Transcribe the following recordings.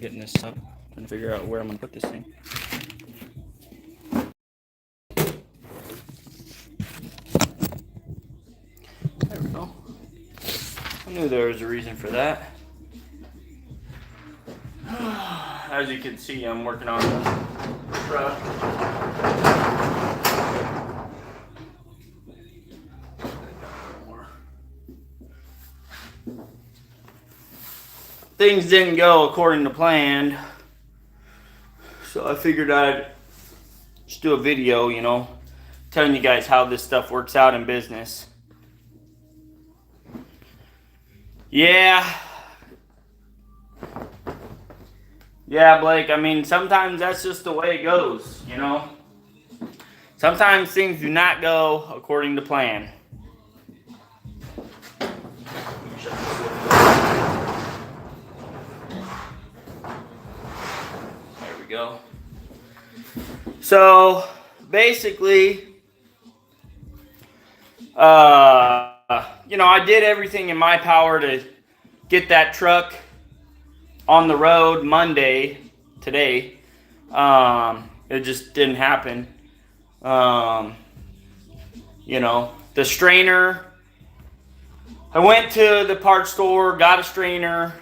getting this up and figure out where I'm gonna put this thing. There we go. I knew there was a reason for that. As you can see, I'm working on the truck. Things didn't go according to plan, so I figured I'd just do a video, you know, telling you guys how this stuff works out in business. Yeah, Blake, I mean, sometimes that's just the way it goes, you know. Sometimes things do not go according to plan. There we go. So, basically, you know, I did everything in my power to get that truck on the road Monday, today. It just didn't happen. You know, the strainer, I went to the parts store, got a strainer.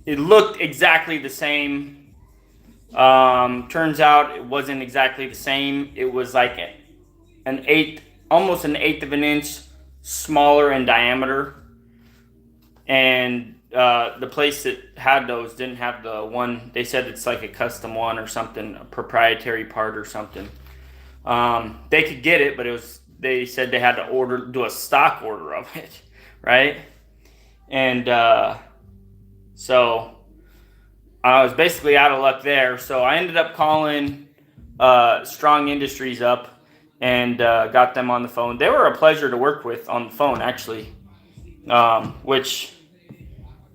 It looked exactly the same. Turns out it wasn't exactly the same. It was like almost an eighth of an inch smaller in diameter. And the place that had those didn't have the one. They said it's like a custom one or something, a proprietary part or something. They could get it, but they said they had to do a stock order of it, right? And so I was basically out of luck there. So I ended up calling Strong Industries up and got them on the phone. They were a pleasure to work with on the phone, actually, which,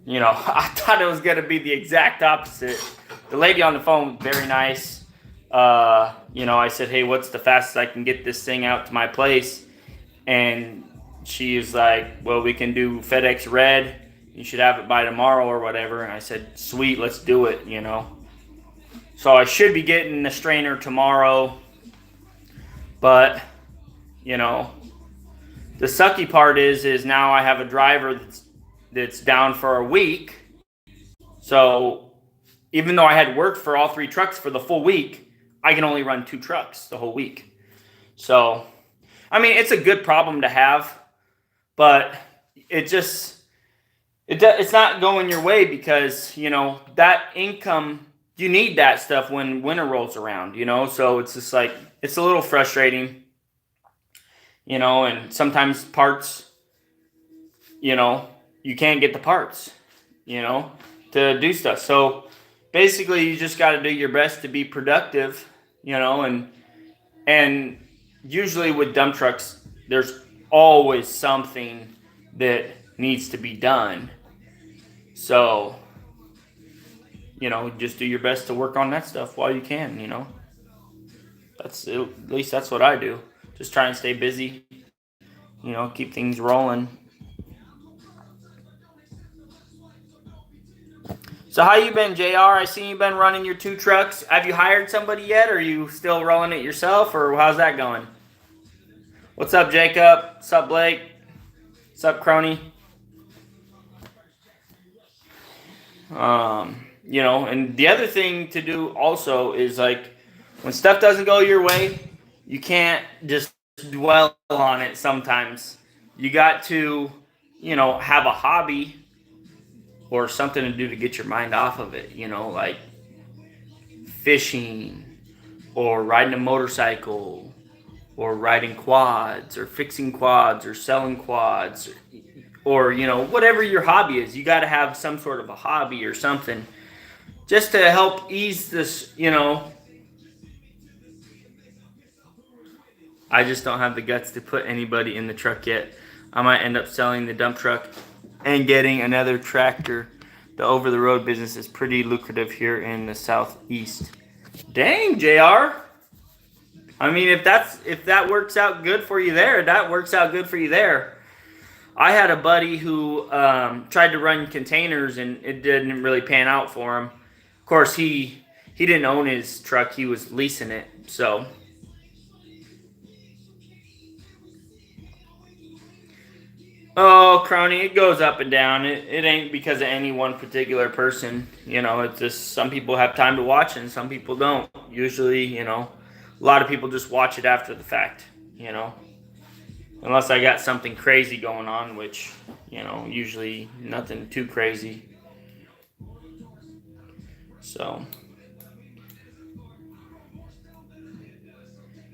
you know, I thought it was going to be the exact opposite. The lady on the phone, very nice. You know, I said, hey, what's the fastest I can get this thing out to my place? And she was like, well, we can do FedEx Red. You should have it by tomorrow or whatever. And I said, sweet, let's do it, you know. So I should be getting the strainer tomorrow. But, you know, the sucky part is now I have a driver that's down for a week. So even though I had worked for all 3 trucks for the full week, I can only run 2 trucks the whole week. So, I mean, it's a good problem to have, but it's not going your way because, you know, that income, you need that stuff when winter rolls around, you know. So it's just like, it's a little frustrating, you know, and sometimes parts, you know, you can't get the parts, you know, to do stuff. So basically you just got to do your best to be productive, you know, and usually with dump trucks, there's always something that needs to be done. So, you know, just do your best to work on that stuff while you can, you know. At least that's what I do. Just try and stay busy, you know, keep things rolling. So how you been, JR? I see you been running your 2 trucks. Have you hired somebody yet, or are you still rolling it yourself, or how's that going? What's up, Jacob? What's up, Blake? What's up, Crony? You know, and the other thing to do also is, like, when stuff doesn't go your way, you can't just dwell on it sometimes. You got to, you know, have a hobby or something to do to get your mind off of it, you know, like fishing or riding a motorcycle or riding quads or fixing quads or selling quads or, you know, whatever your hobby is. You got to have some sort of a hobby or something just to help ease this, you know. I just don't have the guts to put anybody in the truck yet. I might end up selling the dump truck and getting another tractor. The over-the-road business is pretty lucrative here in the southeast. Dang, JR. I mean, if that works out good for you there, that works out good for you there. I had a buddy who tried to run containers and it didn't really pan out for him. Of course, he didn't own his truck; he was leasing it. So, oh, Crony, it goes up and down. It ain't because of any one particular person. You know, it's just some people have time to watch and some people don't. Usually, you know, a lot of people just watch it after the fact. You know, unless I got something crazy going on, which, you know, usually nothing too crazy. So,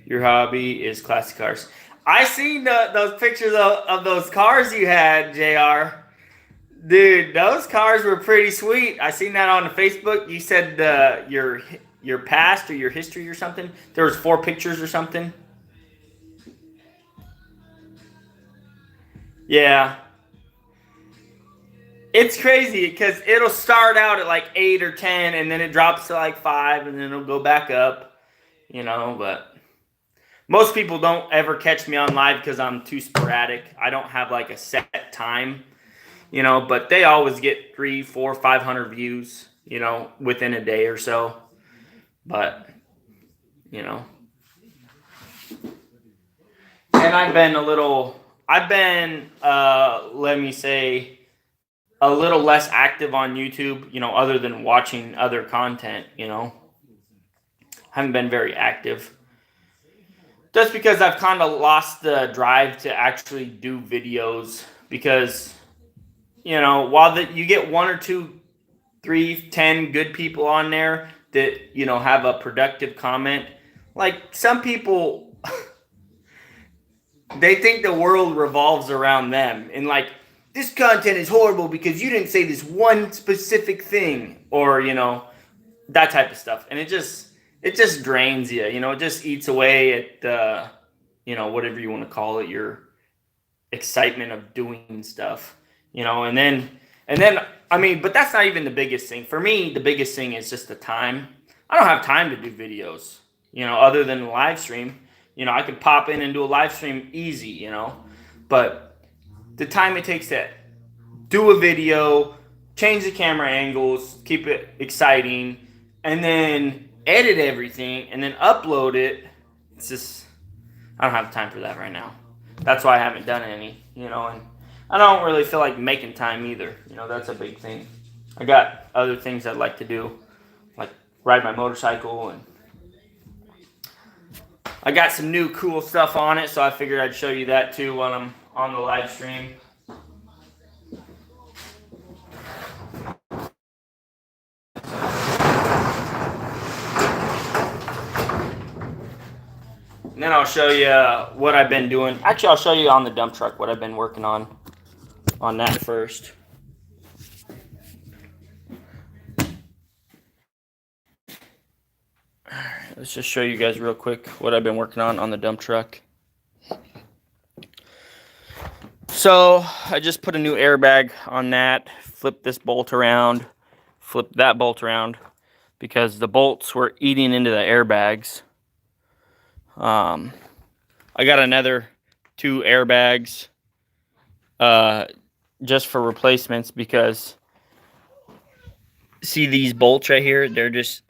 your hobby is classic cars. I seen those pictures of those cars you had, JR. Dude, those cars were pretty sweet. I seen that on the Facebook. You said your past or your history or something. There was 4 pictures or something. Yeah. It's crazy because it'll start out at like 8 or 10 and then it drops to like 5 and then it'll go back up, you know, but most people don't ever catch me on live because I'm too sporadic. I don't have like a set time, you know, but they always get 3, 4, 500 views, you know, within a day or so. But, you know, and let me say, a little less active on YouTube, you know, other than watching other content, you know. Haven't been very active. Just because I've kind of lost the drive to actually do videos because, you know, while you get 1 or 2, 3, 10 good people on there that, you know, have a productive comment, like some people, they think the world revolves around them and like, this content is horrible because you didn't say this one specific thing, or, you know, that type of stuff. And it just drains you, you know, it just eats away at, you know, whatever you want to call it, your excitement of doing stuff, you know, and then, I mean, but that's not even the biggest thing. For me, the biggest thing is just the time. I don't have time to do videos, you know, other than the live stream. You know, I could pop in and do a live stream easy, you know, but the time it takes to do a video, change the camera angles, keep it exciting, and then edit everything and then upload it. It's just, I don't have time for that right now. That's why I haven't done any, you know, and I don't really feel like making time either. You know, that's a big thing. I got other things I'd like to do, like ride my motorcycle, and I got some new cool stuff on it, so I figured I'd show you that too when I'm on the live stream. And then I'll show you what I've been doing. Actually, I'll show you on the dump truck what I've been working on that first. All right, let's just show you guys real quick what I've been working on the dump truck. So I just put a new airbag on that, flipped this bolt around, flipped that bolt around because the bolts were eating into the airbags. I got another 2 airbags just for replacements because, see these bolts right here? They're just,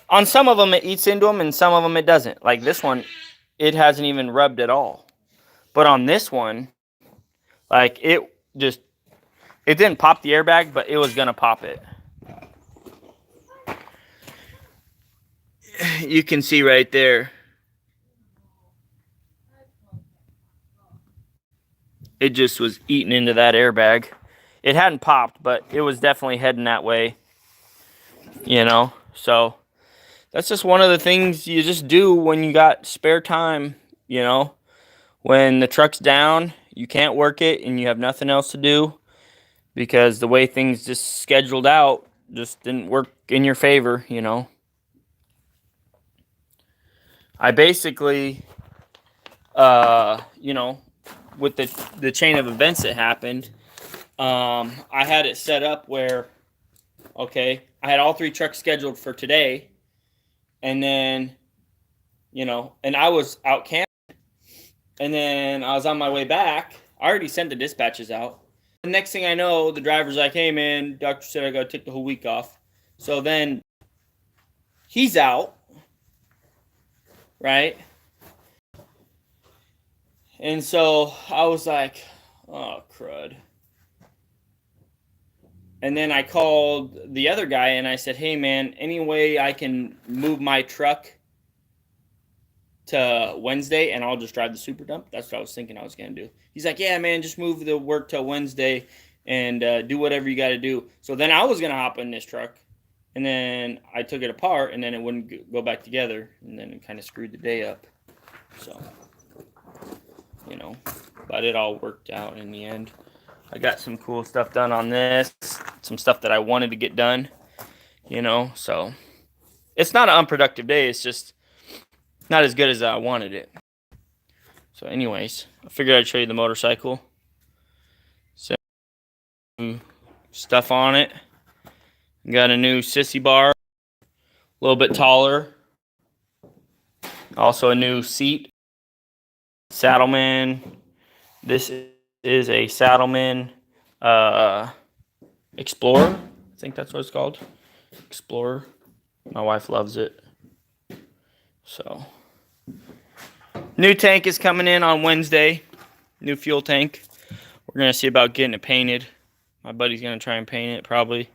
on some of them it eats into them and some of them it doesn't. Like this one, it hasn't even rubbed at all. But on this one, like it didn't pop the airbag, but it was going to pop it. You can see right there. It just was eating into that airbag. It hadn't popped, but it was definitely heading that way. You know, so that's just one of the things you just do when you got spare time, you know. When the truck's down, you can't work it and you have nothing else to do because the way things just scheduled out just didn't work in your favor, you know. I basically, you know, with the chain of events that happened, I had it set up where, okay, I had all 3 trucks scheduled for today, and then, you know, and I was out camping, and then I was on my way back. I already sent the dispatches out. The next thing I know, the driver's like, hey man, doctor said I gotta take the whole week off. So then he's out, right? And so I was like, oh, crud. And then I called the other guy and I said, hey, man, any way I can move my truck to Wednesday and I'll just drive the super dump? That's what I was thinking I was going to do. He's like, yeah, man, just move the work to Wednesday and do whatever you got to do. So then I was going to hop in this truck. And then I took it apart, and then it wouldn't go back together, and then it kind of screwed the day up. So, you know, but it all worked out in the end. I got some cool stuff done on this, some stuff that I wanted to get done, you know, so it's not an unproductive day. It's just not as good as I wanted it. So anyways, I figured I'd show you the motorcycle. Some stuff on it. Got a new sissy bar, a little bit taller. Also a new seat. Saddleman. This is a Saddleman Explorer. I think that's what it's called. Explorer. My wife loves it. So, new tank is coming in on Wednesday. New fuel tank. We're going to see about getting it painted. My buddy's going to try and paint it probably.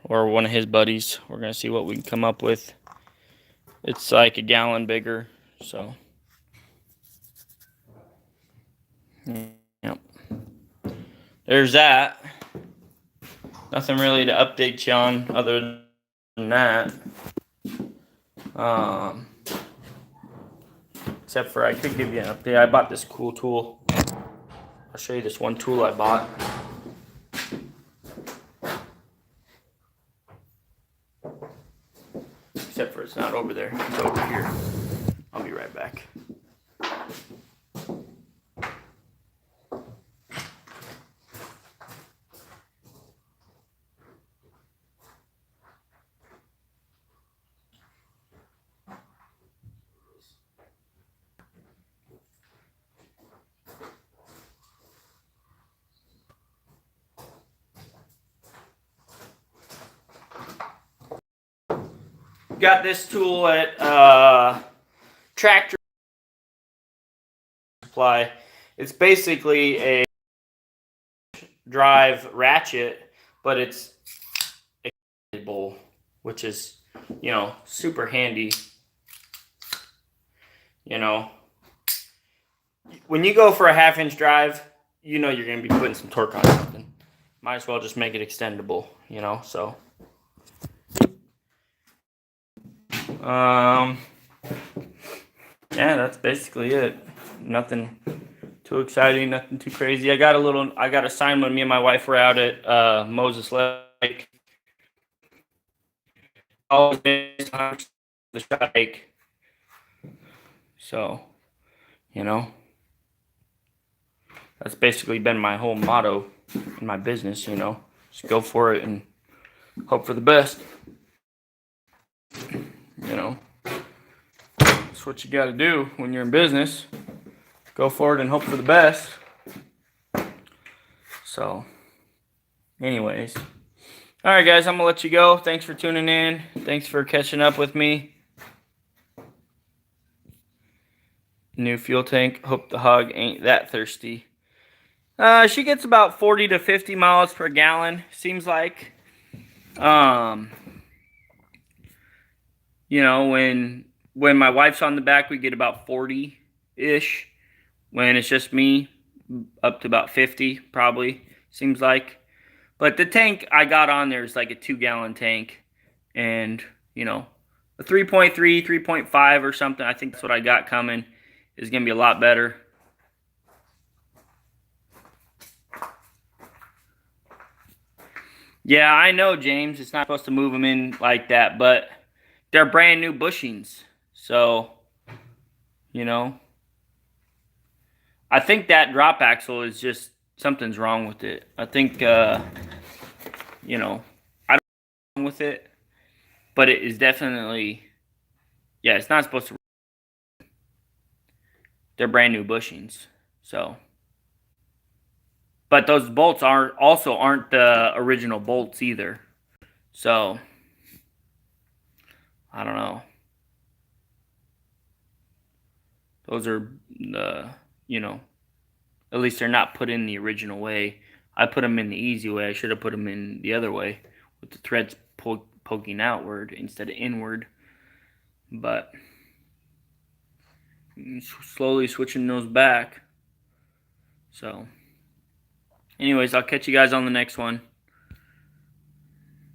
Or one of his buddies. We're going to see what we can come up with. It's like a gallon bigger. So, yep. There's that. Nothing really to update you on other than that. Except for I could give you an update. I bought this cool tool. I'll show you this one tool I bought. Except for it's not over there. It's over here. I'll be right back. Got this tool at Tractor Supply. It's basically a drive ratchet, but it's extendable, which is, you know, super handy. You know, when you go for a half-inch drive, you know you're going to be putting some torque on something. Might as well just make it extendable, you know, so. Yeah, that's basically it. Nothing too exciting, nothing too crazy. I got a sign when me and my wife were out at Moses Lake. Always the shot lake. So, you know, that's basically been my whole motto in my business, you know. Just go for it and hope for the best. You know, that's what you got to do when you're in business. Go for it and hope for the best. So, anyways. All right, guys, I'm going to let you go. Thanks for tuning in. Thanks for catching up with me. New fuel tank. Hope the hog ain't that thirsty. She gets about 40 to 50 miles per gallon, seems like. You know, when my wife's on the back, we get about 40-ish. When it's just me, up to about 50, probably, seems like. But the tank I got on there is like a 2-gallon tank. And, you know, a 3.3, 3.5 or something, I think that's what I got coming, is going to be a lot better. Yeah, I know, James. It's not supposed to move them in like that, but they're brand new bushings. So, you know, I think that drop axle is just, something's wrong with it. I think, you know, I don't know what's wrong with it, but it is definitely, yeah, it's not supposed to. They're brand new bushings. So, but those bolts aren't the original bolts either. So, Those are the, you know, at least they're not put in the original way. I put them in the easy way. I should have put them in the other way with the threads poking outward instead of inward. But slowly switching those back. So anyways, I'll catch you guys on the next one.